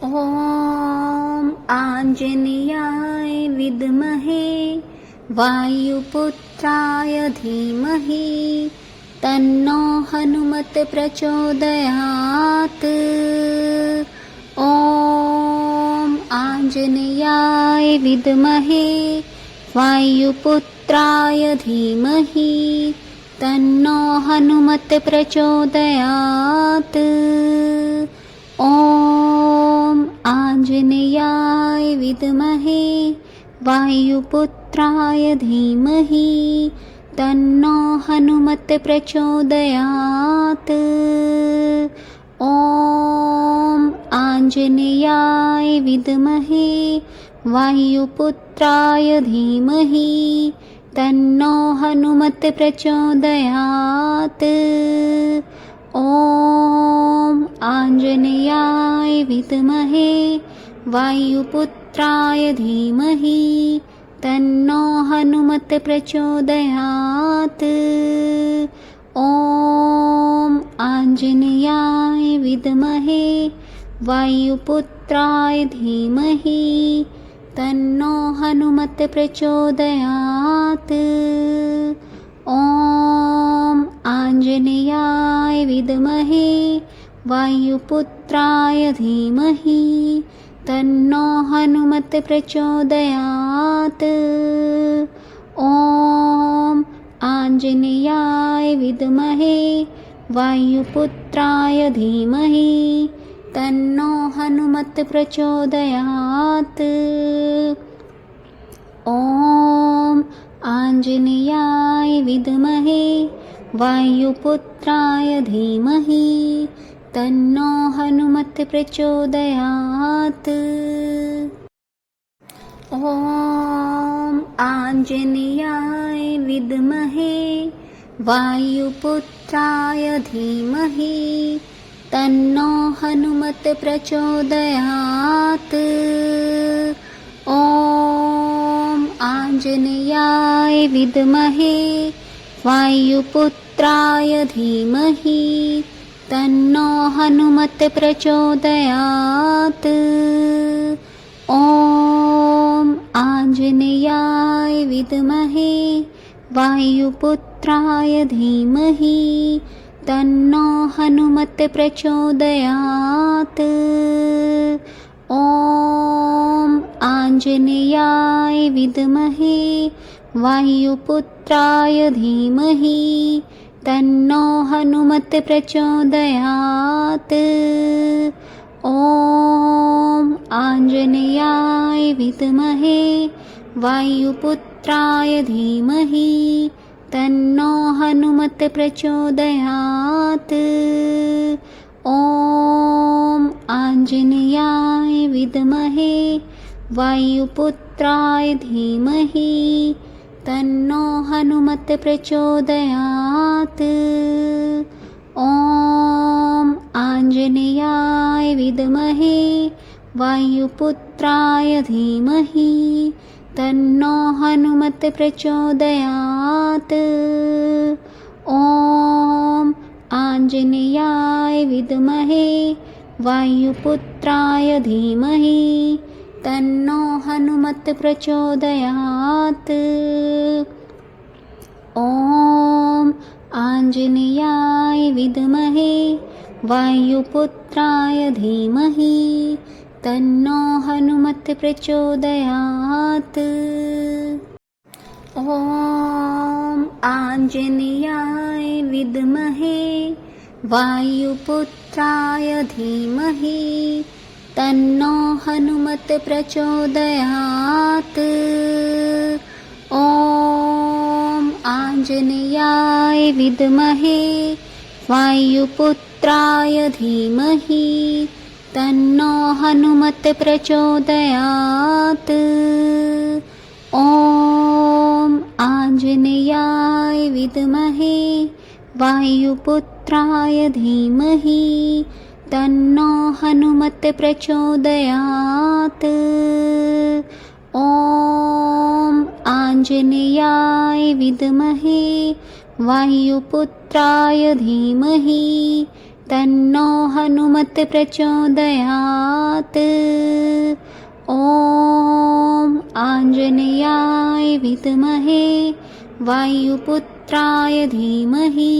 ॐ आञ्जनेयाय विद्महे वायुपुत्राय धीमहि तन्नो हनुमत् प्रचोदयात्। ॐ आञ्जनेयाय विद्महे वायुपुत्राय धीमहि तन्नो हनुमत् प्रचोदयात्। ॐ आञ्जनेयाय विद्महे वायुपुत्राय धीमहि तन्नो हनुमत् प्रचोदयात्। ॐ आञ्जनेयाय विद्महे वायुपुत्राय धीमहि तन्नो हनुमत् प्रचोदयात्। ॐ आञ्जनेयाय विद्महे वायुपुत्राय धीमहि तन्नो हनुमत् प्रचोदयात्। ॐ आञ्जनेयाय विद्महे वायुपुत्राय धीमहि तन्नो हनुमत् प्रचोदयात्। ॐ आञ्जनेयाय विद्महे वायुपुत्राय धीमहि तन्नो हनुमत् प्रचोदयात्। ॐ आञ्जनेयाय विद्महे वायुपुत्राय धीमहि तन्नो हनुमत् प्रचोदयात्। ॐ आञ्जनेयाय विद्महे वायुपुत्राय धीमहि तन्नो हनुमत् प्रचोदयात्। ॐ आञ्जनेयाय विद्महे वायुपुत्राय धीमहि तन्नो हनुमत् प्रचोदयात्। ॐ आञ्जनेयाय विद्महे वायुपुत्राय धीमहि तन्नो हनुमत् प्रचोदयात्। ॐ आञ्जनेयाय विद्महे वायुपुत्राय धीमहि तन्नो हनुमत् प्रचोदयात्। ॐ आञ्जनेयाय विद्महे वायुपुत्राय धीमहि तन्नो हनुमत् प्रचोदयात्। ॐ आञ्जनेयाय विद्महे वायुपुत्राय धीमहि तन्नो हनुमत् प्रचोदयात्। ॐ आञ्जनेयाय विद्महे वायुपुत्राय धीमहि तन्नो हनुमत् प्रचोदयात्। ॐ आञ्जनेयाय विद्महे वायुपुत्राय धीमहि तन्नो हनुमत् प्रचोदयात्। ॐ आञ्जनेयाय विद्महे वायुपुत्राय धीमहि तन्नो हनुमत् प्रचोदयात्। ॐ आञ्जनेयाय विद्महे वायुपुत्राय धीमहि तन्नो हनुमत् प्रचोदयात्। ॐ आञ्जनेयाय विद्महे वायुपुत्राय धीमहि तन्नो हनुमत् प्रचोदयात्। ॐ आञ्जनेयाय विद्महे वायुपुत्राय धीमहि तन्नो हनुमत् प्रचोदयात्। ॐ आञ्जनेयाय विद्महे वायुपुत्राय धीमहि तन्नो हनुमत् प्रचोदयात्। ॐ आञ्जनेयाय विद्महे वायुपुत्राय धीमहि तन्नो हनुमत् प्रचोदयात्। ॐ आञ्जनेयाय विद्महे वायुपुत्राय धीमहि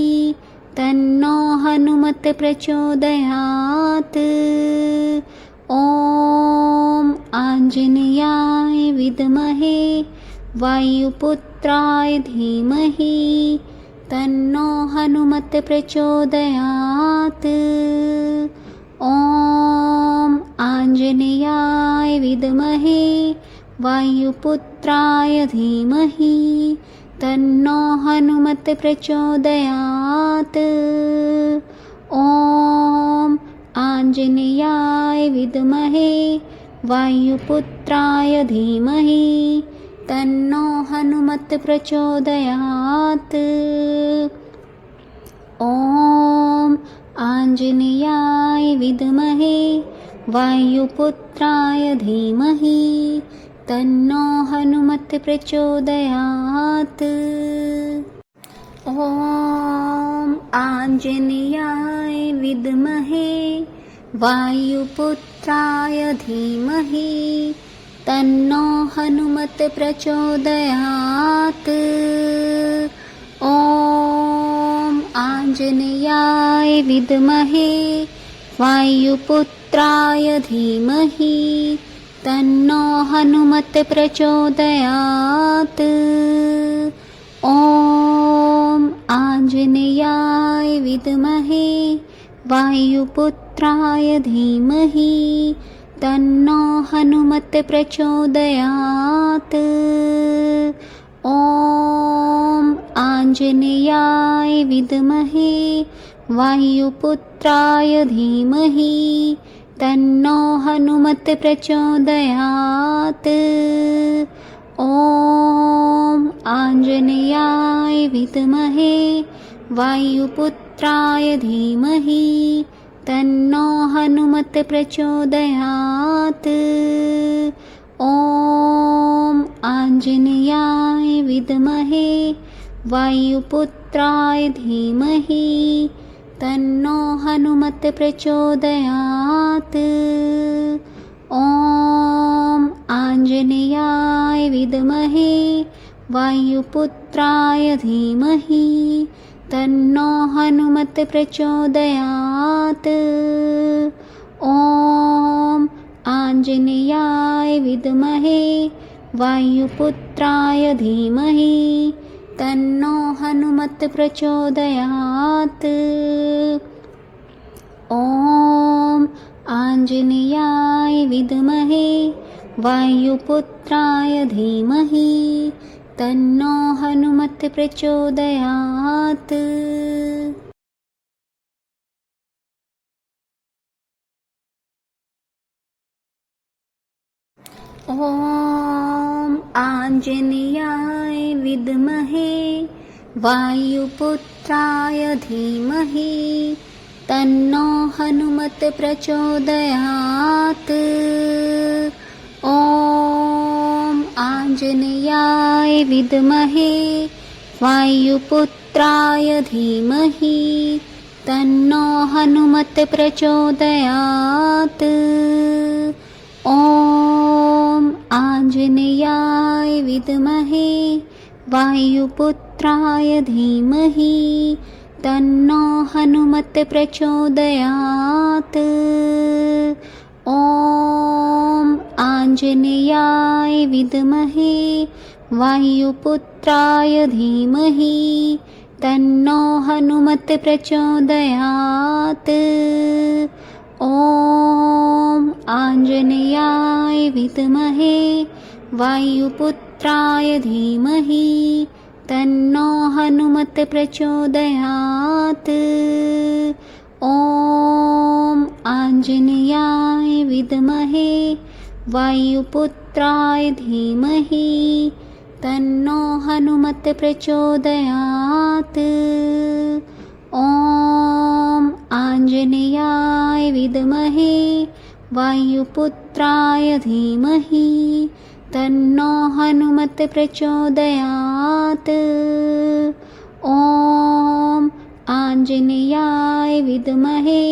तन्नो हनुमत् प्रचोदयात्। ॐ आञ्जनेयाय विद्महे वायुपुत्राय धीमहि तन्नो हनुमत् प्रचोदयात्। ॐ आञ्जनेयाय विद्महे वायुपुत्राय धीमहि तन्नो हनुमत् प्रचोदयात्। ॐ आञ्जनेयाय विद्महे वायुपुत्राय धीमहि तन्नो हनुमत् प्रचोदयात्। ॐ आञ्जनेयाय विद्महे वायुपुत्राय धीमहि तन्नो हनुमत् प्रचोदयात्। ॐ आञ्जनेयाय विद्महे वायुपुत्राय धीमहि तन्नो हनुमत् प्रचोदयात्। ॐ आञ्जनेयाय विद्महे वायुपुत्राय धीमहि तन्नो हनुमत् प्रचोदयात्। ॐ आञ्जनेयाय विद्महे वायुपुत्राय धीमहि तन्नो हनुमत् प्रचोदयात्। ॐ आञ्जनेयाय विद्महे वायुपुत्राय धीमहि तन्नो हनुमत् प्रचोदयात्। ॐ आञ्जनेयाय विद्महे वायुपुत्राय धीमहि तन्नो हनुमत् प्रचोदयात्। ॐ आञ्जनेयाय विद्महे वायुपुत्राय धीमहि तन्नो हनुमत् प्रचोदयात्। ॐ आञ्जनेयाय विद्महे वायुपुत्राय धीमहि तन्नो हनुमत् प्रचोदयात्। ॐ आञ्जनेयाय विद्महे वायुपुत्राय धीमहि तन्नो हनुमत् प्रचोदयात्। ॐ आञ्जनेयाय विद्महे वायुपुत्राय धीमहि तन्नो हनुमत् प्रचोदयात्। ॐ आञ्जनेयाय विद्महे वायुपुत्राय धीमहि तन्नो हनुमत् प्रचोदयात्। ॐ आञ्जनेयाय विद्महे वायुपुत्राय धीमहि तन्नो हनुमत् प्रचोदयात्। ॐ आञ्जनेयाय विद्महे वायुपुत्राय धीमहि तन्नो हनुमत् प्रचोदयात्। ॐ आञ्जनेयाय विद्महे वायुपुत्राय धीमहि तन्नो हनुमत् प्रचोदयात्। ॐ आञ्जनेयाय विद्महे वायुपुत्राय धीमहि तन्नो हनुमत् प्रचोदयात्। ॐ आञ्जनेयाय विद्महे वायुपुत्राय धीमहि तन्नो हनुमत् प्रचोदयात्। ॐ आञ्जनेयाय विद्महे वायुपुत्राय धीमहि तन्नो हनुमत् प्रचोदयात्। ॐ आञ्जनेयाय विद्महे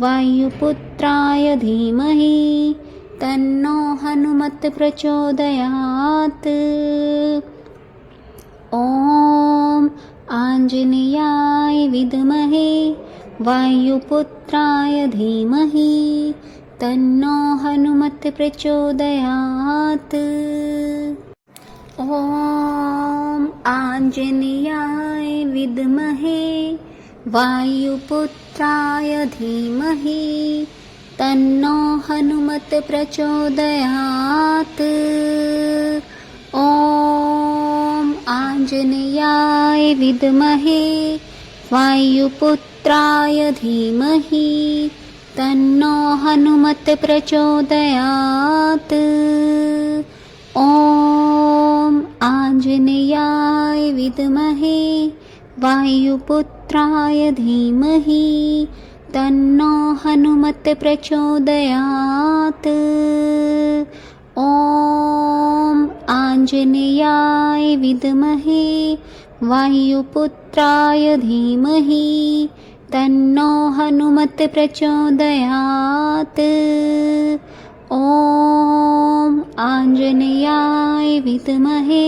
वायुपुत्राय धीमहि तन्नो हनुमत् प्रचोदयात्। ॐ आञ्जनेयाय विद्महे वायुपुत्राय धीमहि तन्नो हनुमत् प्रचोदयात्। ॐ आञ्जनेयाय विद्महे वायुपुत्राय धीमहि तन्नो हनुमत् प्रचोदयात्। ॐ आञ्जनेयाय विद्महे वायुपुत्राय धीमहि तन्नो हनुमत् प्रचोदयात्। ॐ आञ्जनेयाय विद्महे वायुपुत्राय धीमहि तन्नो हनुमत् प्रचोदयात्। ॐ आञ्जनेयाय विद्महे वायुपुत्राय धीमहि तन्नो हनुमत् प्रचोदयात्। ॐ आञ्जनेयाय विद्महे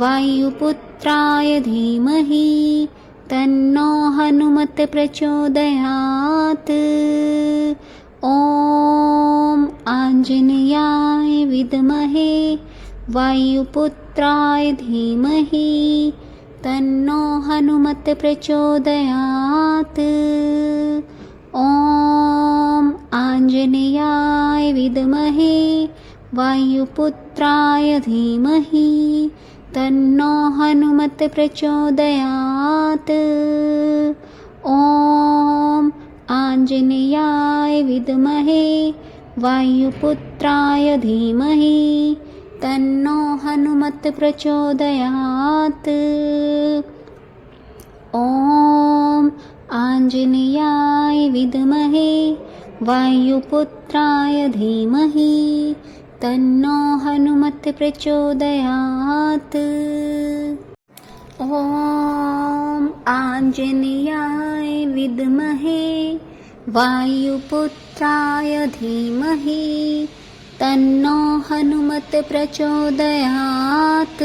वायुपुत्राय धीमहि तन्नो हनुमत् प्रचोदयात्। ॐ आञ्जनेयाय विद्महे वायुपुत्राय धीमहि तन्नो हनुमत् प्रचोदयात्। ॐ आञ्जनेयाय विद्महे वायुपुत्राय धीमहि तन्नो हनुमत् प्रचोदयात्। ॐ आञ्जनेयाय विद्महे वायुपुत्राय धीमहि तन्नो हनुमत् प्रचोदयात्। ॐ आञ्जनेयाय विद्महे वायुपुत्राय धीमहि तन्नो हनुमत् प्रचोदयात्। ॐ आञ्जनेयाय विद्महे वायुपुत्राय धीमहि तन्नो हनुमत् प्रचोदयात्।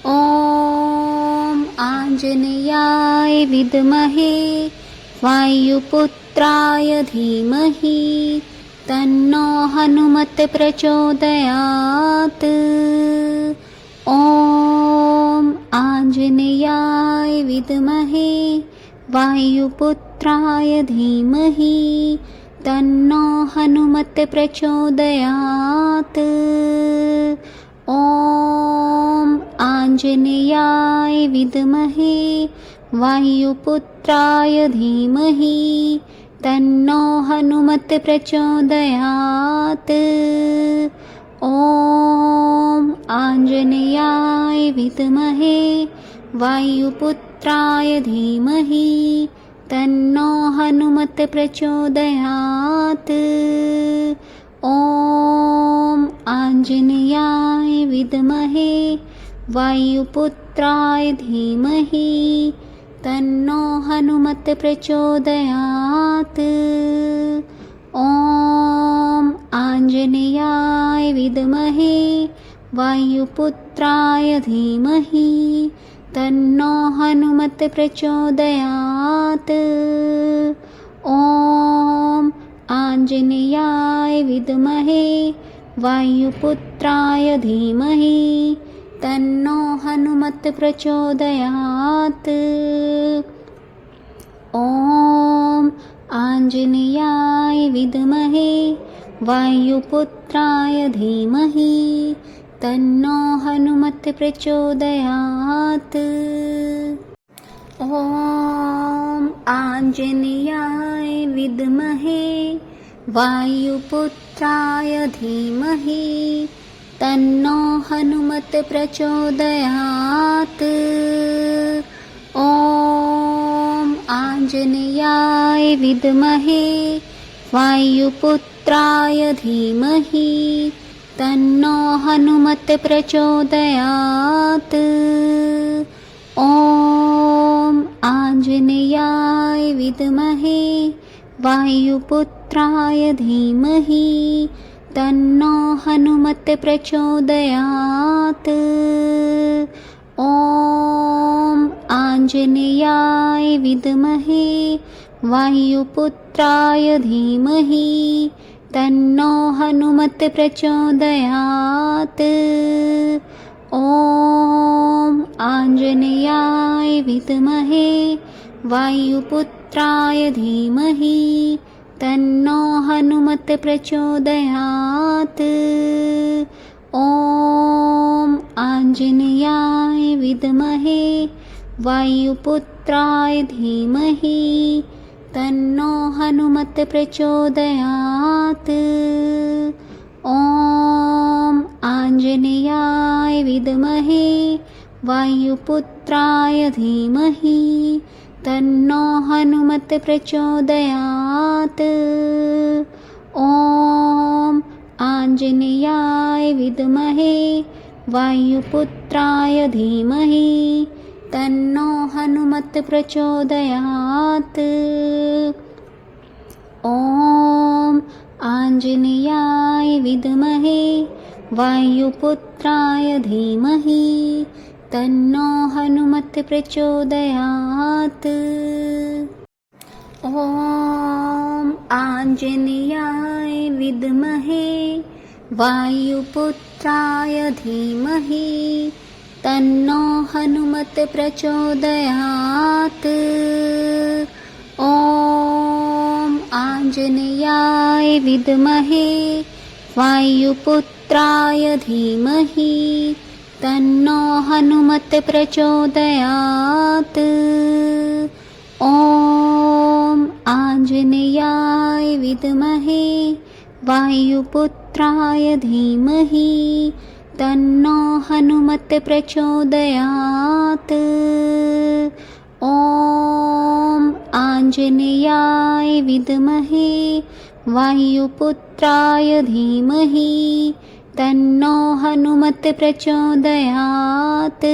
ॐ आञ्जनेयाय विद्महे वायुपुत्राय धीमहि तन्नो हनुमत् प्रचोदयात्। ॐ आञ्जनेयाय विद्महे वायुपुत्राय धीमहि तन्नो हनुमत् प्रचोदयात्। ॐ आञ्जनेयाय विद्महे वायुपुत्राय धीमहि तन्नो हनुमत् प्रचोदयात्। ॐ आञ्जनेयाय विद्महे वायुपुत्राय धीमहि तन्नो हनुमत् प्रचोदयात्। ॐ आञ्जनेयाय विद्महे वायुपुत्राय धीमहि तन्नो हनुमत् प्रचोदयात्। ॐ आञ्जनेयाय विद्महे वायुपुत्राय धीमहि तन्नो हनुमत् प्रचोदयात्। ॐ आञ्जनेयाय विद्महे वायुपुत्राय धीमहि तन्नो हनुमत् प्रचोदयात्। ॐ आञ्जनेयाय विद्महे वायुपुत्राय धीमहि तन्नो हनुमत् प्रचोदयात्। ॐ आञ्जनेयाय विद्महे वायुपुत्राय धीमहि तन्नो हनुमत् प्रचोदयात्। ॐ आञ्जनेयाय विद्महे वायुपुत्राय धीमहि तन्नो हनुमत् प्रचोदयात्। ॐ आञ्जनेयाय विद्महे वायुपुत्राय धीमहि तन्नो हनुमत् प्रचोदयात्। ॐ आञ्जनेयाय विद्महे वायुपुत्राय धीमहि तन्नो हनुमत् प्रचोदयात्। ॐ आञ्जनेयाय विद्महे वायुपुत्राय धीमहि तन्नो हनुमत् प्रचोदयात्। ॐ आञ्जनेयाय विद्महे वायुपुत्राय धीमहि तन्नो हनुमत् प्रचोदयात्। ॐ आञ्जनेयाय विद्महे वायुपुत्राय धीमहि तन्नो हनुमत् प्रचोदयात्। ॐ आञ्जनेयाय विद्महे वायुपुत्राय धीमहि तन्नो हनुमत् प्रचोदयात्। ॐ आञ्जनेयाय विद्महे वायुपुत्राय धीमहि तन्नो हनुमत् प्रचोदयात्। ॐ आञ्जनेयाय विद्महे वायुपुत्राय धीमहि तन्नो हनुमत् प्रचोदयात्। ॐ आञ्जनेयाय विद्महे वायुपुत्राय धीमहि तन्नो हनुमत् प्रचोदयात्। ॐ आञ्जनेयाय विद्महे वायुपुत्राय धीमहि तन्नो हनुमत् प्रचोदयात्। ॐ आञ्जनेयाय विद्महे वायुपुत्राय धीमहि तन्नो हनुमत् प्रचोदयात्।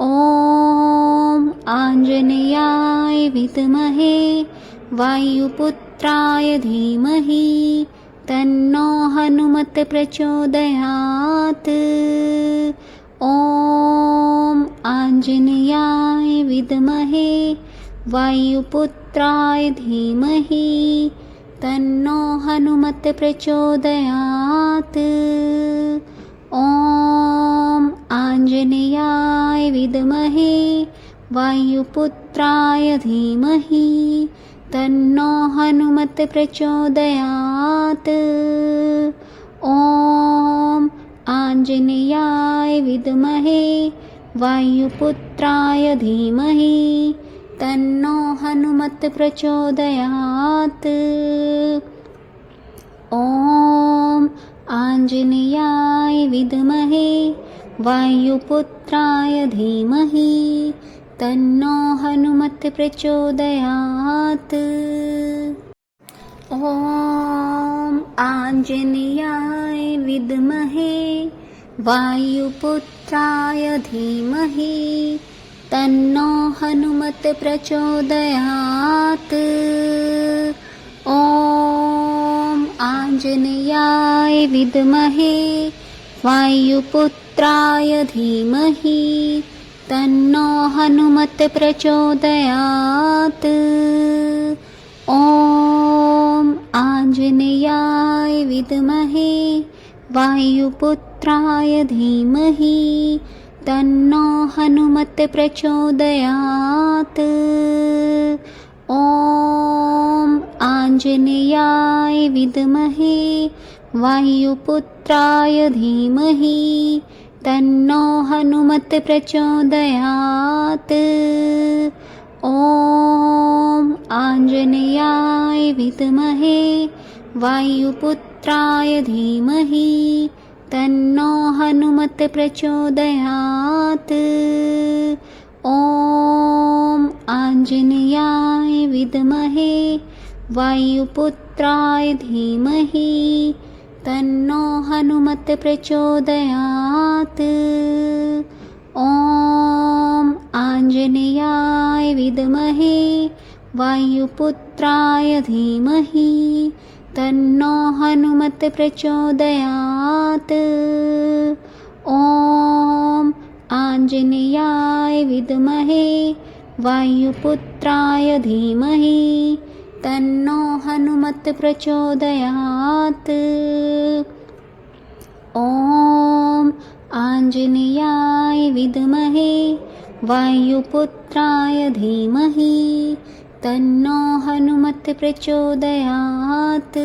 ॐ आञ्जनेयाय विद्महे वायुपुत्राय धीमहि तन्नो हनुमत् प्रचोदयात्। ॐ आञ्जनेयाय विद्महे वायुपुत्राय धीमहि तन्नो हनुमत् प्रचोदयात्। ॐ आञ्जनेयाय विद्महे वायुपुत्राय धीमहि तन्नो हनुमत् प्रचोदयात्। ॐ आञ्जनेयाय विद्महे वायुपुत्राय धीमहि तन्नो हनुमत् प्रचोदयात्। ॐ आञ्जनेयाय विद्महे वायुपुत्राय धीमहि तन्नो हनुमत् प्रचोदयात्। ॐ आञ्जनेयाय विद्महे वायुपुत्राय धीमहि तन्नो हनुमत् प्रचोदयात्। ॐ आञ्जनेयाय विद्महे वायुपुत्राय धीमहि तन्नो हनुमत् प्रचोदयात्। ॐ आञ्जनेयाय विद्महे वायुपुत्राय धीमहि तन्नो हनुमत् प्रचोदयात्। ॐ आञ्जनेयाय विद्महे वायुपुत्राय धीमहि तन्नो हनुमत् प्रचोदयात्। ॐ आञ्जनेयाय विद्महे वायुपुत्राय धीमहि तन्नो हनुमत् प्रचोदयात्। ॐ आञ्जनेयाय विद्महे वायुपुत्राय धीमहि तन्नो हनुमत् प्रचोदयात्। ॐ आञ्जनेयाय विद्महे वायुपुत्राय वायुपुत्राय धीमहि तन्नो हनुमत् प्रचोदयात्। ॐ आञ्जनेयाय विद्महे वायुपुत्राय धीमहि तन्नो हनुमत् प्रचोदयात्। ॐ आञ्जनेयाय विद्महे वायुपुत्राय धीमहि तन्नो हनुमत् प्रचोदयात्।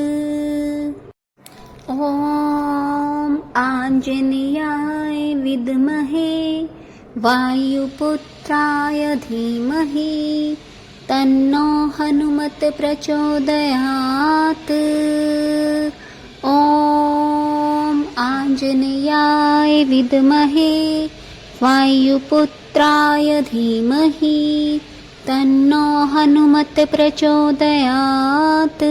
ॐ आञ्जनेयाय विद्महे वायुपुत्राय धीमहि तन्नो हनुमत् प्रचोदयात्। ॐ आञ्जनेयाय विद्महे वायुपुत्राय धीमहि तन्नो हनुमत् प्रचोदयात्।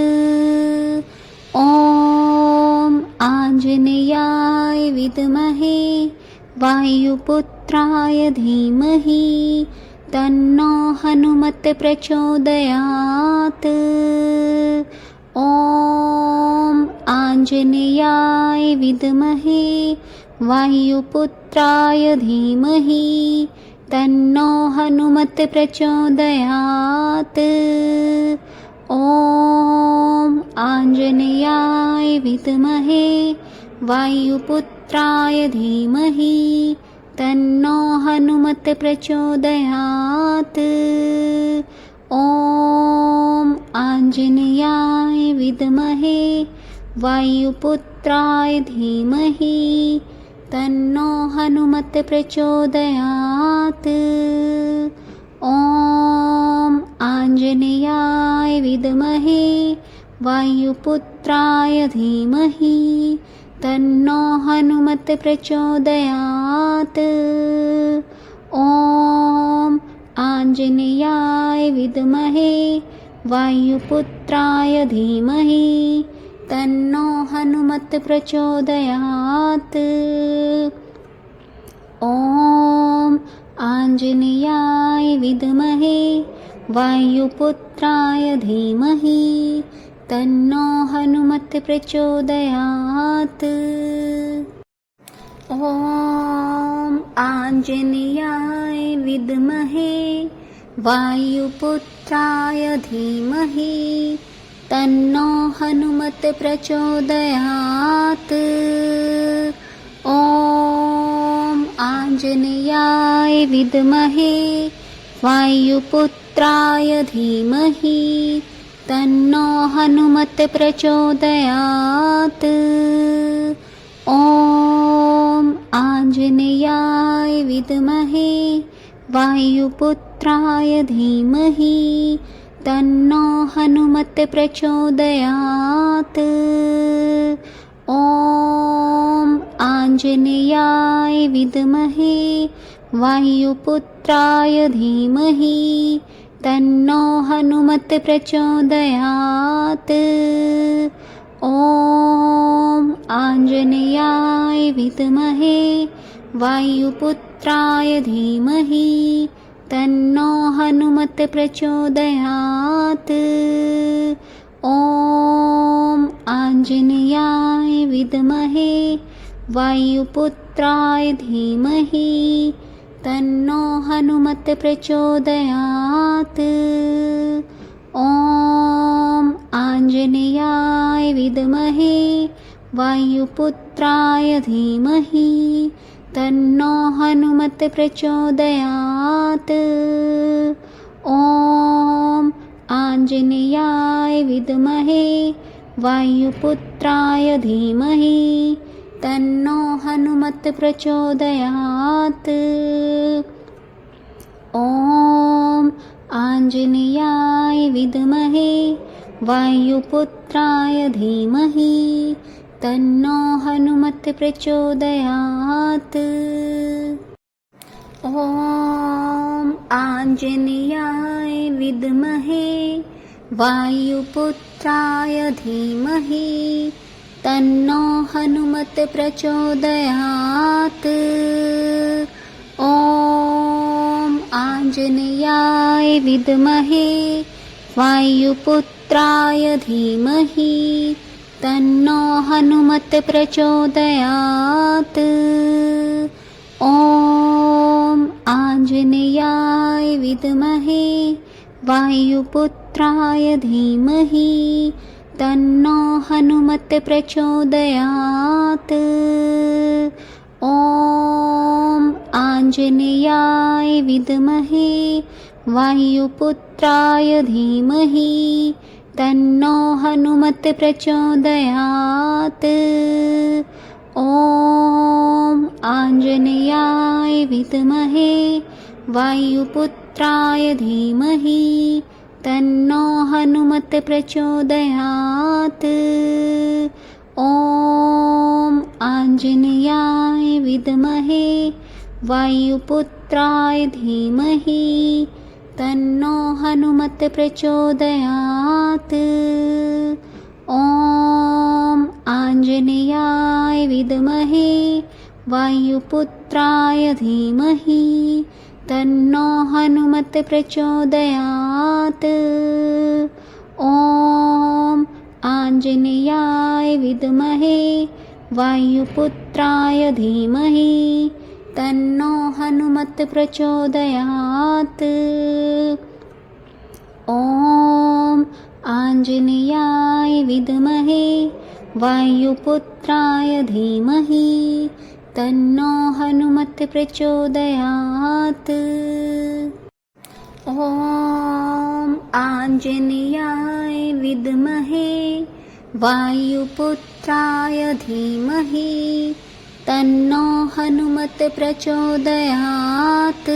ॐ आञ्जनेयाय विद्महे वायुपुत्राय धीमहि तन्नो हनुमत् प्रचोदयात्। ॐ आञ्जनेयाय विद्महे वायुपुत्राय धीमहि तन्नो हनुमत् प्रचोदयात्। ॐ आञ्जनेयाय विद्महे वायुपुत्राय धीमहि तन्नो हनुमत् प्रचोदयात्। ॐ आञ्जनेयाय विद्महे वायुपुत्राय धीमहि तन्नो हनुमत् प्रचोदयात्। ॐ आञ्जनेयाय विद्महे वायुपुत्राय धीमहि तन्नो हनुमत् प्रचोदयात्। ॐ आञ्जनेयाय विद्महे वायुपुत्राय धीमहि तन्नो हनुमत् प्रचोदयात्। ॐ आञ्जनेयाय विद्महे वायुपुत्राय धीमहि तन्नो हनुमत् प्रचोदयात्। ॐ आञ्जनेयाय विद्महे वायुपुत्राय धीमहि तन्नो हनुमत् प्रचोदयात्। ॐ आञ्जनेयाय विद्महे वायुपुत्राय धीमहि तन्नो हनुमत् प्रचोदयात्। ॐ आञ्जनेयाय विद्महे वायुपुत्राय धीमहि तन्नो हनुमत् प्रचोदयात्। ॐ आञ्जनेयाय विद्महे वायुपुत्राय धीमहि तन्नो हनुमत् प्रचोदयात्। ॐ आञ्जनेयाय विद्महे वायुपुत्राय धीमहि तन्नो हनुमत् प्रचोदयात्। ॐ आञ्जनेयाय विद्महे वायुपुत्राय धीमहि तन्नो हनुमत् प्रचोदयात्। ॐ आञ्जनेयाय विद्महे वायुपुत्राय धीमहि तन्नो हनुमत् प्रचोदयात्। ॐ आञ्जनेयाय विद्महे वायुपुत्राय धीमहि तन्नो हनुमत् प्रचोदयात्। ॐ आञ्जनेयाय विद्महे वायुपुत्राय धीमहि तन्नो हनुमत् प्रचोदयात्। ॐ आञ्जनेयाय विद्महे वायुपुत्राय धीमहि तन्नो हनुमत् प्रचोदयात्। ॐ आञ्जनेयाय विद्महे वायुपुत्राय धीमहि तन्नो हनुमत् प्रचोदयात्। ॐ आञ्जनेयाय विद्महे वायुपुत्राय धीमहि तन्नो हनुमत् प्रचोदयात्। ॐ आञ्जनेयाय विद्महे वायुपुत्राय धीमहि तन्नो हनुमत् प्रचोदयात्। ॐ आञ्जनेयाय विद्महे वायुपुत्राय धीमहि तन्नो हनुमत् प्रचोदयात्। ॐ आञ्जनेयाय विद्महे वायुपुत्राय धीमहि तन्नो हनुमत् प्रचोदयात्। ॐ आञ्जनेयाय विद्महे वायुपुत्राय धीमहि तन्नो हनुमत् प्रचोदयात्। ॐ आञ्जनेयाय विद्महे वायुपुत्राय धीमहि तन्नो हनुमत् प्रचोदयात्। ॐ आञ्जनेयाय विद्महे वायुपुत्राय धीमहि तन्नो हनुमत् प्रचोदयात्। ॐ आञ्जनेयाय विद्महे वायुपुत्राय धीमहि तन्नो हनुमत् प्रचोदयात्।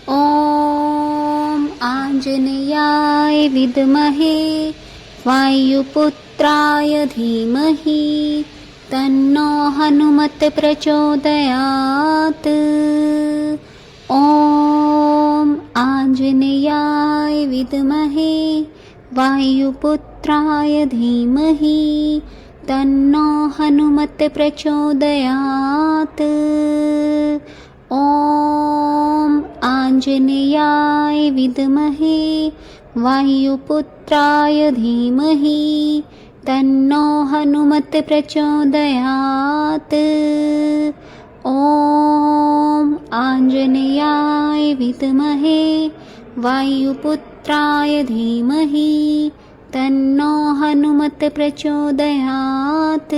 ॐ आञ्जनेयाय विद्महे वायुपुत्राय धीमहि तन्नो हनुमत् प्रचोदयात्। ॐ आञ्जनेयाय विद्महे वायुपुत्राय धीमहि तन्नो हनुमत् प्रचोदयात्। ॐ आञ्जनेयाय विद्महे वायुपुत्राय धीमहि तन्नो हनुमत् प्रचोदयात्। ॐ आञ्जनेयाय विद्महे वायुपुत्राय धीमहि तन्नो हनुमत् प्रचोदयात्।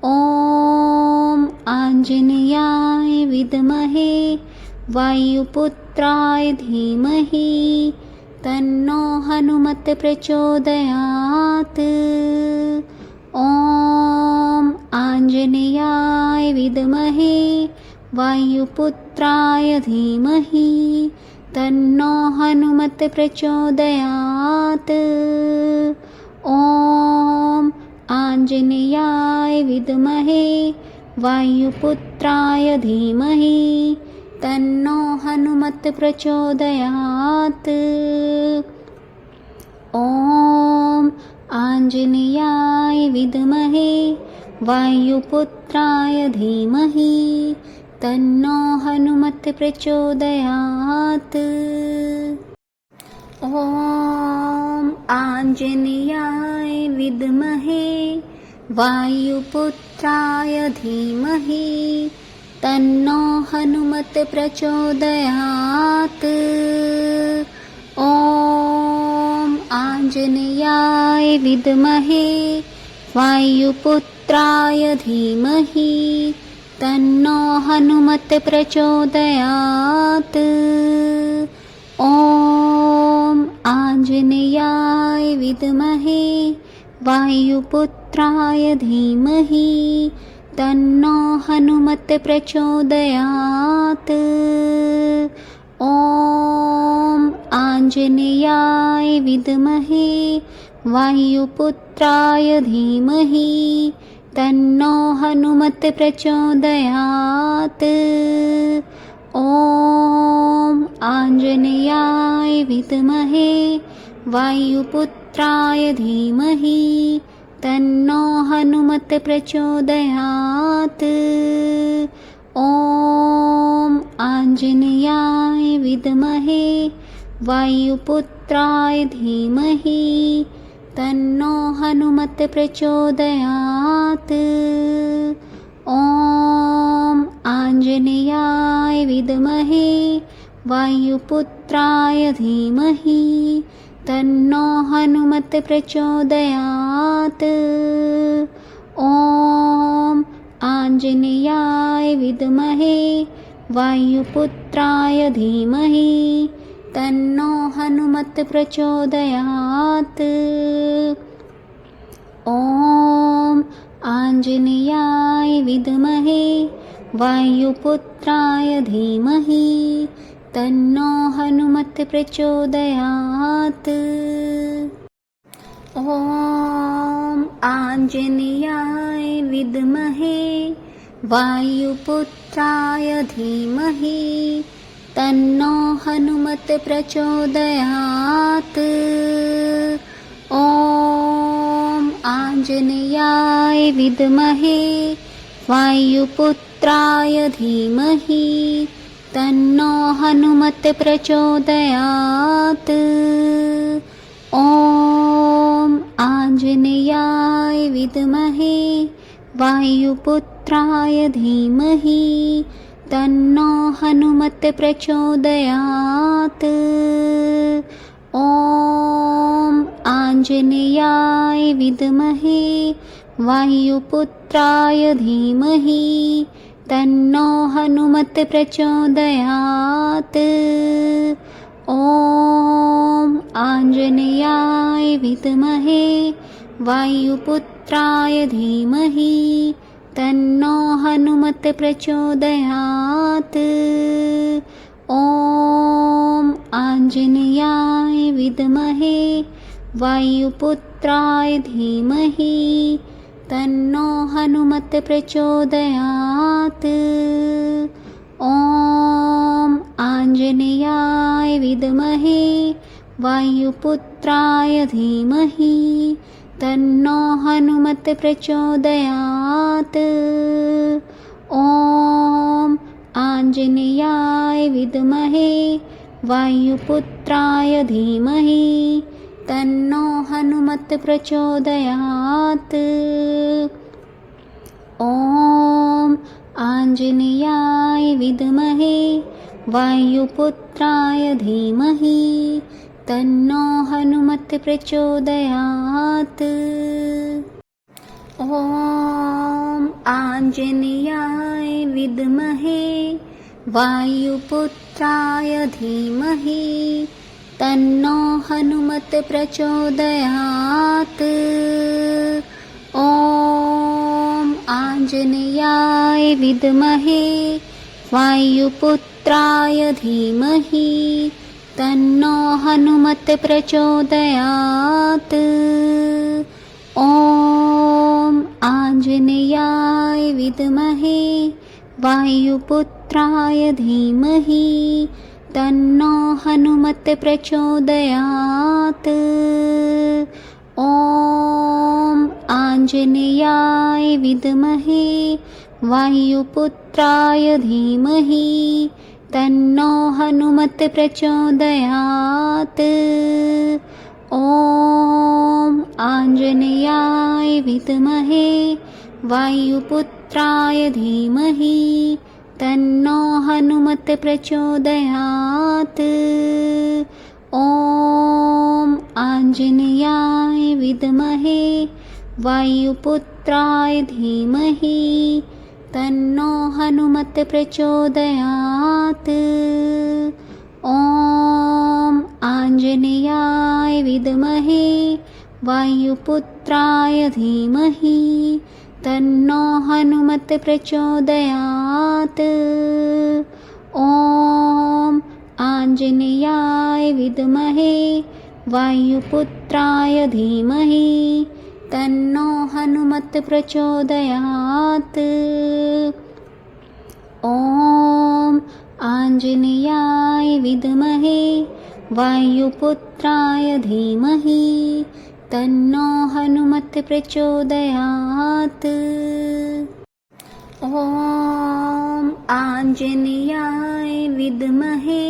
ॐ आञ्जनेयाय विद्महे वायुपुत्राय धीमहि तन्नो हनुमत् प्रचोदयात्। ॐ आञ्जनेयाय विद्महे वायुपुत्राय धीमहि तन्नो हनुमत् प्रचोदयात्। ॐ आञ्जनेयाय विद्महे वायुपुत्राय धीमहि तन्नो हनुमत् प्रचोदयात्। ॐ आञ्जनेयाय विद्महे वायुपुत्राय धीमहि तन्नो हनुमत् प्रचोदयात्। ॐ आञ्जनेयाय विद्महे वायुपुत्राय धीमहि तन्नो हनुमत् प्रचोदयात्। ॐ आञ्जनेयाय विद्महे वायुपुत्राय धीमहि तन्नो हनुमत् प्रचोदयात्। ॐ आञ्जनेयाय विद्महे वायुपुत्राय धीमहि तन्नो हनुमत् प्रचोदयात्। ॐ आञ्जनेयाय विद्महे वायुपुत्राय धीमहि तन्नो हनुमत् प्रचोदयात्। ॐ आञ्जनेयाय विद्महे वायुपुत्राय धीमहि तन्नो हनुमत् प्रचोदयात्। ॐ आञ्जनेयाय विद्महे वायुपुत्राय धीमहि तन्नो हनुमत् प्रचोदयात्। ॐ आञ्जनेयाय विद्महे वायुपुत्राय धीमहि तन्नो हनुमत् प्रचोदयात्। ॐ आञ्जनेयाय विद्महे वायुपुत्राय धीमहि तन्नो हनुमत् प्रचोदयात्। ॐ आञ्जनेयाय विद्महे वायुपुत्राय धीमहि तन्नो हनुमत् प्रचोदयात्। ॐ आञ्जनेयाय विद्महे वायुपुत्राय धीमहि तन्नो हनुमत् प्रचोदयात्। ॐ आञ्जनेयाय विद्महे वायुपुत्राय धीमहि तन्नो हनुमत् प्रचोदयात्। ॐ आञ्जनेयाय विद्महे वायुपुत्राय धीमहि तन्नो हनुमत् प्रचोदयात्। ॐ आञ्जनेयाय विद्महे वायुपुत्राय धीमहि तन्नो हनुमत् प्रचोदयात्। ॐ आञ्जनेयाय विद्महे वायुपुत्राय धीमहि तन्नो हनुमत् प्रचोदयात्। ॐ आञ्जनेयाय विद्महे वायुपुत्राय धीमहि तन्नो हनुमत् प्रचोदयात्। ॐ आञ्जनेयाय विद्महे वायुपुत्राय धीमहि तन्नो हनुमत् प्रचोदयात्। ॐ आञ्जनेयाय विद्महे वायुपुत्राय धीमहि तन्नो हनुमत् प्रचोदयात्। ॐ आञ्जनेयाय विद्महे वायुपुत्राय धीमहि तन्नो हनुमत् प्रचोदयात्। ॐ आञ्जनेयाय विद्महे वायुपुत्राय धीमहि तन्नो हनुमत् प्रचोदयात्। ॐ आञ्जनेयाय विद्महे वायुपुत्राय धीमहि तन्नो हनुमत् प्रचोदयात्। ॐ आञ्जनेयाय विद्महे वायुपुत्राय धीमहि तन्नो हनुमत् प्रचोदयात्। ॐ आञ्जनेयाय विद्महे वायुपुत्राय धीमहि तन्नो हनुमत् प्रचोदयात्। ॐ आञ्जनेयाय विद्महे वायुपुत्राय धीमहि तन्नो हनुमत् प्रचोदयात्। ॐ आञ्जनेयाय विद्महे वायुपुत्राय धीमहि तन्नो हनुमत् प्रचोदयात्। ॐ आञ्जनेयाय विद्महे वायुपुत्राय धीमहि तन्नो हनुमत् प्रचोदयात्। ॐ आञ्जनेयाय विद्महे वायुपुत्राय धीमहि तन्नो हनुमत् प्रचोदयात्। ॐ आञ्जनेयाय विद्महे वायुपुत्राय धीमहि तन्नो हनुमत् प्रचोदयात्। ॐ आञ्जनेयाय विद्महे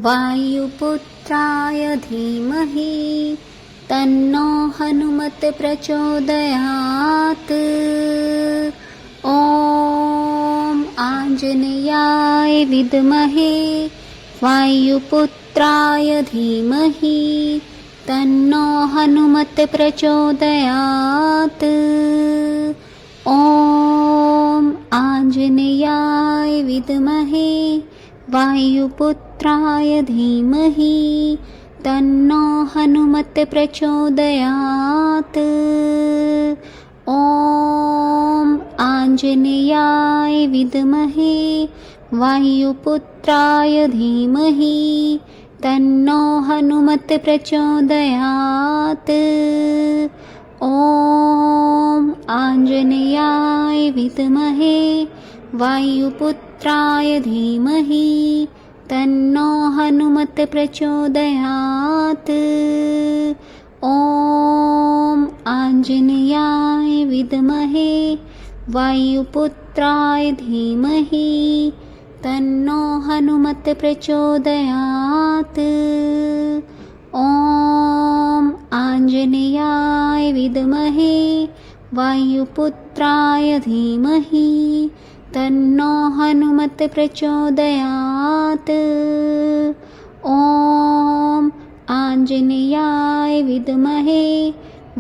वायुपुत्राय धीमहि तन्नो हनुमत् प्रचोदयात्। ॐ आञ्जनेयाय विद्महे वायुपुत्राय धीमहि तन्नो हनुमत् प्रचोदयात्। ॐ आञ्जनेयाय विद्महे वायुपुत्राय धीमहि तन्नो हनुमत् प्रचोदयात्। ॐ आञ्जनेयाय विद्महे वायुपुत्राय धीमहि तन्नो हनुमत् प्रचोदयात्। ॐ आञ्जनेयाय विद्महे वायुपुत्राय धीमहि तन्नो हनुमत् प्रचोदयात्। ॐ आञ्जनेयाय विद्महे वायुपुत्राय धीमहि तन्नो हनुमत् प्रचोदयात्। ॐ आञ्जनेयाय विद्महे वायुपुत्राय धीमहि तन्नो हनुमत् प्रचोदयात्। ॐ आञ्जनेयाय विद्महे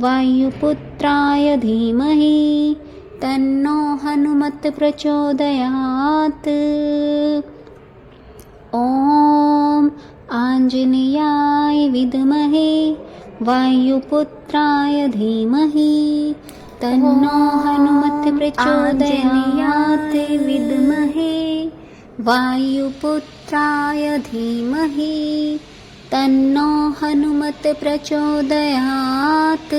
वायुपुत्राय धीमहि तन्नो हनुमत् प्रचोदयात्। ॐ आञ्जनेयाय विद्महे वायुपुत्राय धीमहि तन्नो हनुमत् प्रचोदयात्। विद्महे वायुपुत्राय धीमहि तन्नो हनुमत् प्रचोदयात्।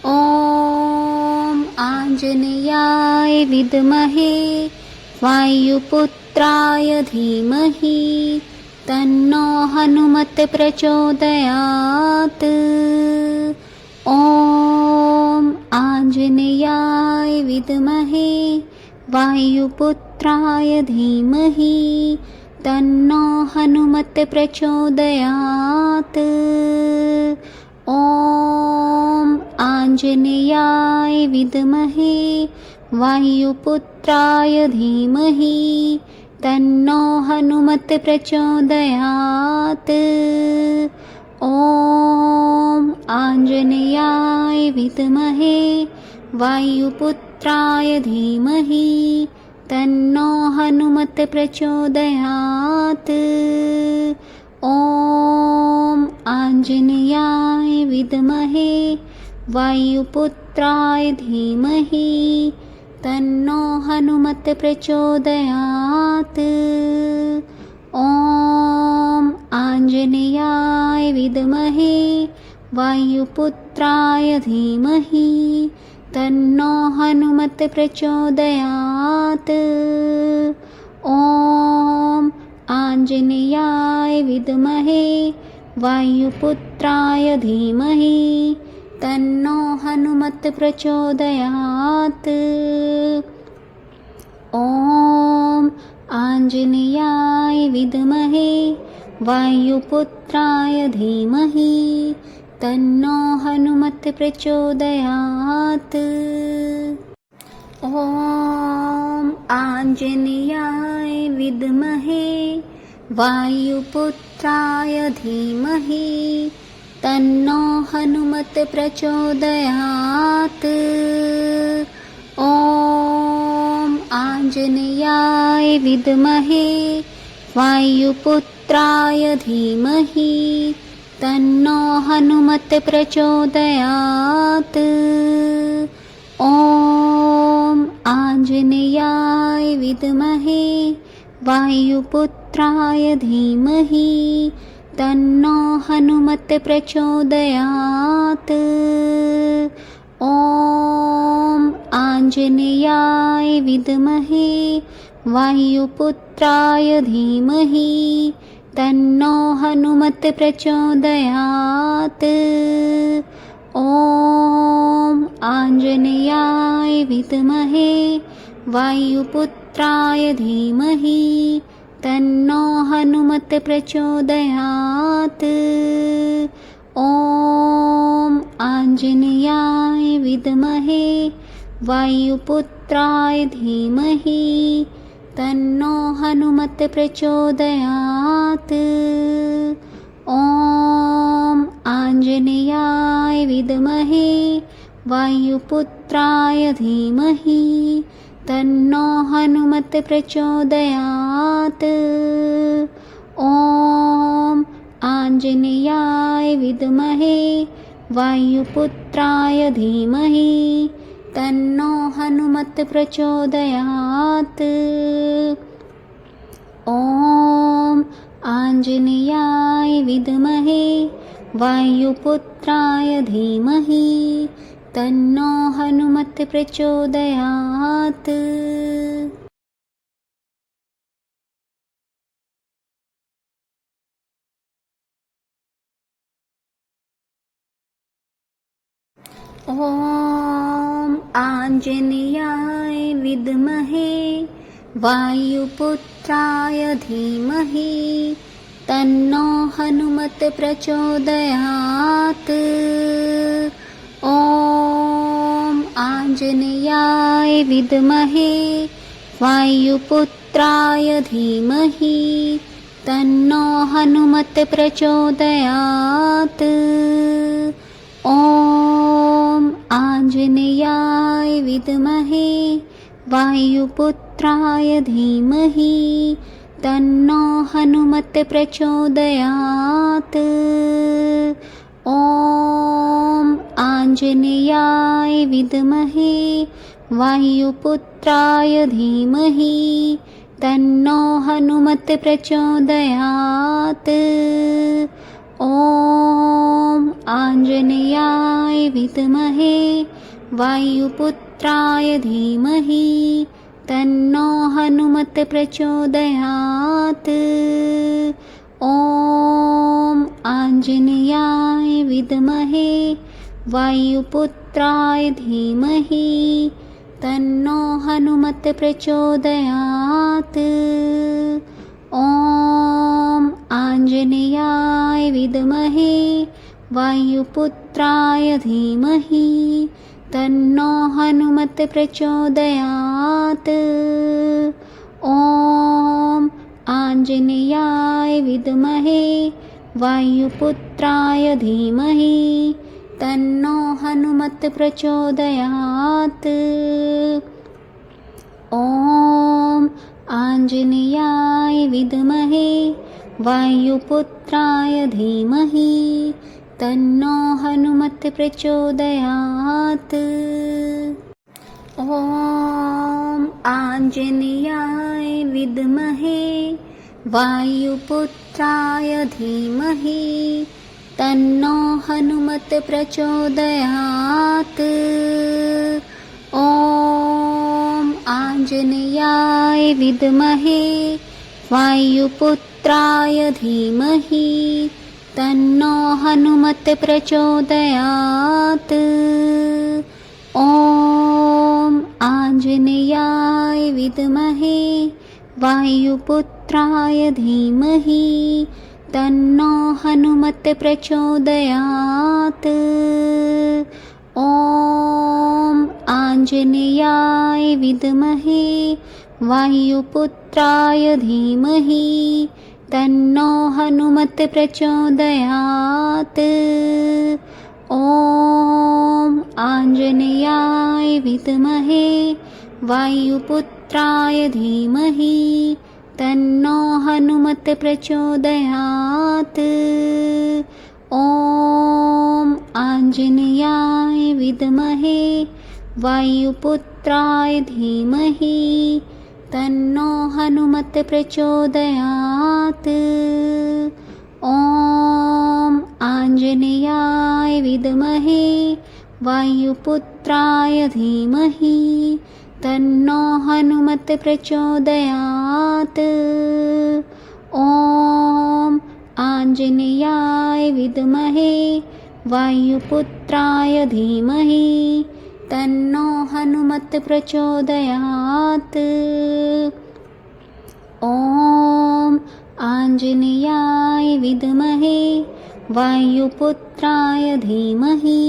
ॐ आञ्जनेयाय विद्महे वायुपुत्राय धीमहि तन्नो हनुमत् प्रचोदयात्। ॐ आञ्जनेयाय विद्महे वायुपुत्राय धीमहि तन्नो हनुमत् प्रचोदयात्। ॐ आञ्जनेयाय विद्महे वायुपुत्राय धीमहि तन्नो हनुमत् प्रचोदयात्। ॐ आञ्जनेयाय विद्महे वायुपुत्राय धीमहि तन्नो हनुमत् प्रचोदयात्। ॐ आञ्जनेयाय विद्महे वायुपुत्राय धीमहि तन्नो हनुमत् प्रचोदयात्। ॐ आञ्जनेयाय विद्महे वायुपुत्राय धीमहि तन्नो हनुमत् प्रचोदयात्। ॐ आञ्जनेयाय विद्महे वायुपुत्राय धीमहि तन्नो हनुमत् प्रचोदयात्। ॐ आञ्जनेयाय विद्महे वायुपुत्राय धीमहि तन्नो हनुमत् प्रचोदयात्। ॐ आञ्जनेयाय विद्महे वायुपुत्राय धीमहि तन्नो हनुमत् प्रचोदयात्। ॐ आञ्जनेयाय विद्महे वायुपुत्राय धीमहि तन्नो हनुमत् प्रचोदयात्। ॐ आञ्जनेयाय विद्महे वायुपुत्राय धीमहि तन्नो हनुमत् प्रचोदयात्। ॐ आञ्जनेयाय विद्महे वायुपुत्राय धीमहि तन्नो हनुमत् प्रचोदयात्। ॐ आञ्जनेयाय विद्महे वायुपुत्राय धीमहि तन्नो हनुमत् प्रचोदयात्। ॐ आञ्जनेयाय विद्महे वायुपुत्राय धीमहि तन्नो हनुमत् प्रचोदयात्। ॐ आञ्जनेयाय विद्महे वायुपुत्राय धीमहि तन्नो हनुमत् प्रचोदयात्। ॐ आञ्जनेयाय विद्महे वायुपुत्राय धीमहि तन्नो हनुमत् प्रचोदयात्। ॐ आञ्जनेयाय विद्महे वायुपुत्राय धीमहि तन्नो हनुमत् प्रचोदयात्। ॐ आञ्जनेयाय विद्महे वायुपुत्राय धीमहि तन्नो हनुमत् प्रचोदयात्। ॐ आञ्जनेयाय विद्महे वायुपुत्राय धीमहि तन्नो हनुमत् प्रचोदयात्। ॐ आञ्जनेयाय विद्महे वायुपुत्राय धीमहि तन्नो हनुमत् प्रचोदयात्। ॐ आञ्जनेयाय विद्महे वायुपुत्राय धीमहि तन्नो हनुमत् प्रचोदयात्। ॐ आञ्जनेयाय विद्महे वायुपुत्राय धीमहि तन्नो हनुमत् प्रचोदयात्। ॐ आञ्जनेयाय विद्महे वायुपुत्राय धीमहि तन्नो हनुमत् प्रचोदयात्। ॐ आञ्जनेयाय विद्महे वायुपुत्राय धीमहि तन्नो हनुमत् प्रचोदयात्। ॐ आञ्जनेयाय विद्महे वायुपुत्राय धीमहि तन्नो हनुमत् प्रचोदयात्। ॐ आञ्जनेयाय विद्महे वायुपुत्राय धीमहि तन्नो हनुमत् प्रचोदयात्। ॐ आञ्जनेयाय विद्महे वायुपुत्राय धीमहि तन्नो हनुमत् प्रचोदयात्। ॐ आञ्जनेयाय विद्महे वायुपुत्राय धीमहि तन्नो हनुमत् प्रचोदयात्। ॐ आञ्जनेयाय विद्महे वायुपुत्राय धीमहि तन्नो हनुमत् प्रचोदयात्। ॐ आञ्जनेयाय विद्महे वायुपुत्राय धीमहि तन्नो हनुमत् प्रचोदयात्। ॐ आञ्जनेयाय विद्महे वायुपुत्राय धीमहि तन्नो हनुमत् प्रचोदयात्। ॐ आञ्जनेयाय विद्महे वायुपुत्राय धीमहि तन्नो हनुमत् प्रचोदयात्। ॐ आञ्जनेयाय विद्महे वायुपुत्राय धीमहि तन्नो हनुमत् प्रचोदयात्। ॐ आञ्जनेयाय विद्महे वायुपुत्राय धीमहि तन्नो हनुमत् प्रचोदयात्। ॐ आञ्जनेयाय विद्महे वायुपुत्राय धीमहि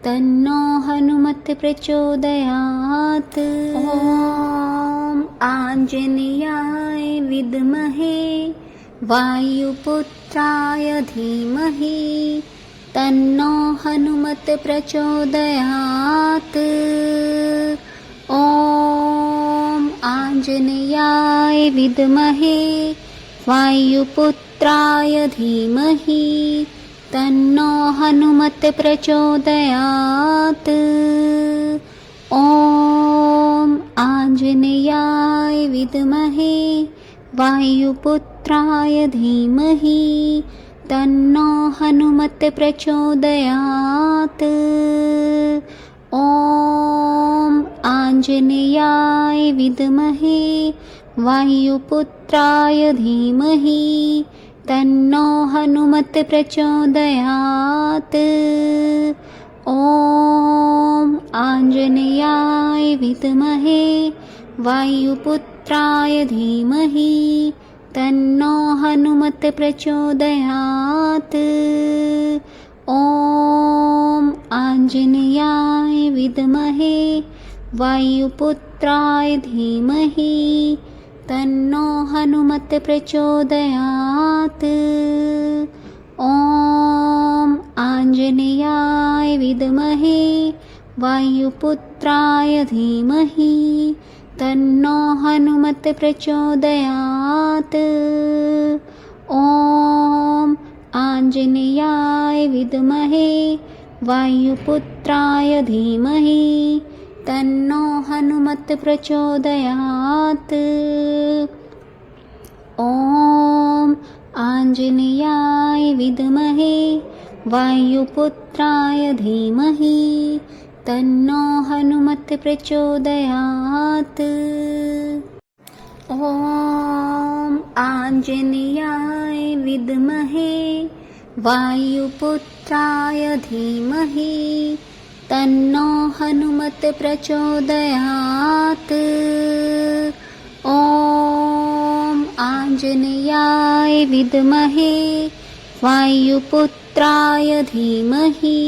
तन्नो हनुमत् प्रचोदयात्। ॐ आञ्जनेयाय विद्महे वायुपुत्राय धीमहि तन्नो हनुमत् प्रचोदयात्। ॐ आञ्जनेयाय विद्महे वायुपुत्राय धीमहि तन्नो हनुमत् प्रचोदयात्। ॐ आञ्जनेयाय विद्महे वायुपुत्राय धीमहि तन्नो हनुमत् प्रचोदयात्। ॐ आञ्जनेयाय विद्महे वायुपुत्राय धीमहि तन्नो हनुमत् प्रचोदयात्। ॐ आञ्जनेयाय विद्महे वायुपुत्राय धीमहि तन्नो हनुमत् प्रचोदयात्। ॐ आञ्जनेयाय विद्महे वायुपुत्राय धीमहि तन्नो हनुमत् प्रचोदयात्। ॐ आञ्जनेयाय विद्महे वायुपुत्राय धीमहि तन्नो हनुमत् प्रचोदयात्। ॐ आञ्जनेयाय विद्महे वायुपुत्राय धीमहि तन्नो हनुमत् प्रचोदयात्। ॐ आञ्जनेयाय विद्महे वायुपुत्राय धीमहि तन्नो हनुमत् प्रचोदयात्। ॐ आञ्जनेयाय विद्महे वायुपुत्राय धीमहि तन्नो हनुमत् प्रचोदयात्। ॐ आञ्जनेयाय विद्महे वायुपुत्राय धीमहि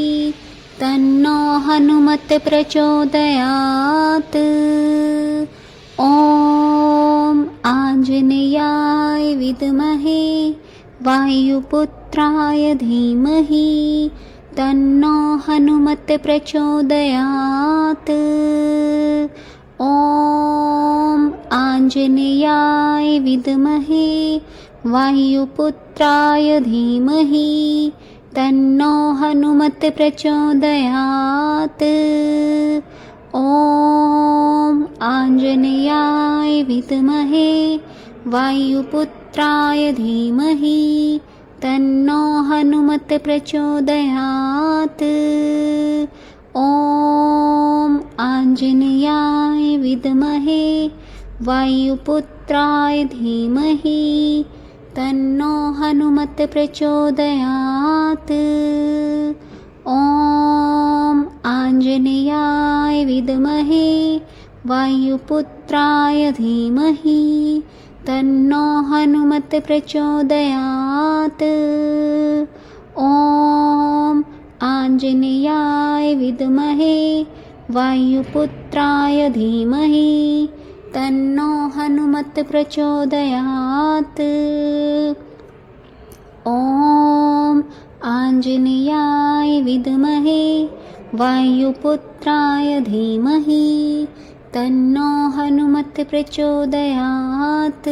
तन्नो हनुमत् प्रचोदयात्। ॐ आञ्जनेयाय विद्महे वायुपुत्राय धीमहि तन्नो हनुमत् प्रचोदयात्। ॐ आञ्जनेयाय विद्महे वायुपुत्राय धीमहि तन्नो हनुमत् प्रचोदयात्। ॐ आञ्जनेयाय विद्महे वायुपुत्राय धीमहि तन्नो हनुमत् प्रचोदयात्। ॐ आञ्जनेयाय विद्महे वायुपुत्राय धीमहि तन्नो हनुमत् प्रचोदयात्। ॐ आञ्जनेयाय विद्महे वायुपुत्राय धीमहि तन्नो हनुमत् प्रचोदयात्। ॐ आञ्जनेयाय विद्महे वायुपुत्राय धीमहि तन्नो हनुमत् प्रचोदयात्। ॐ आञ्जनेयाय विद्महे वायुपुत्राय धीमहि तन्नो हनुमत् प्रचोदयात्।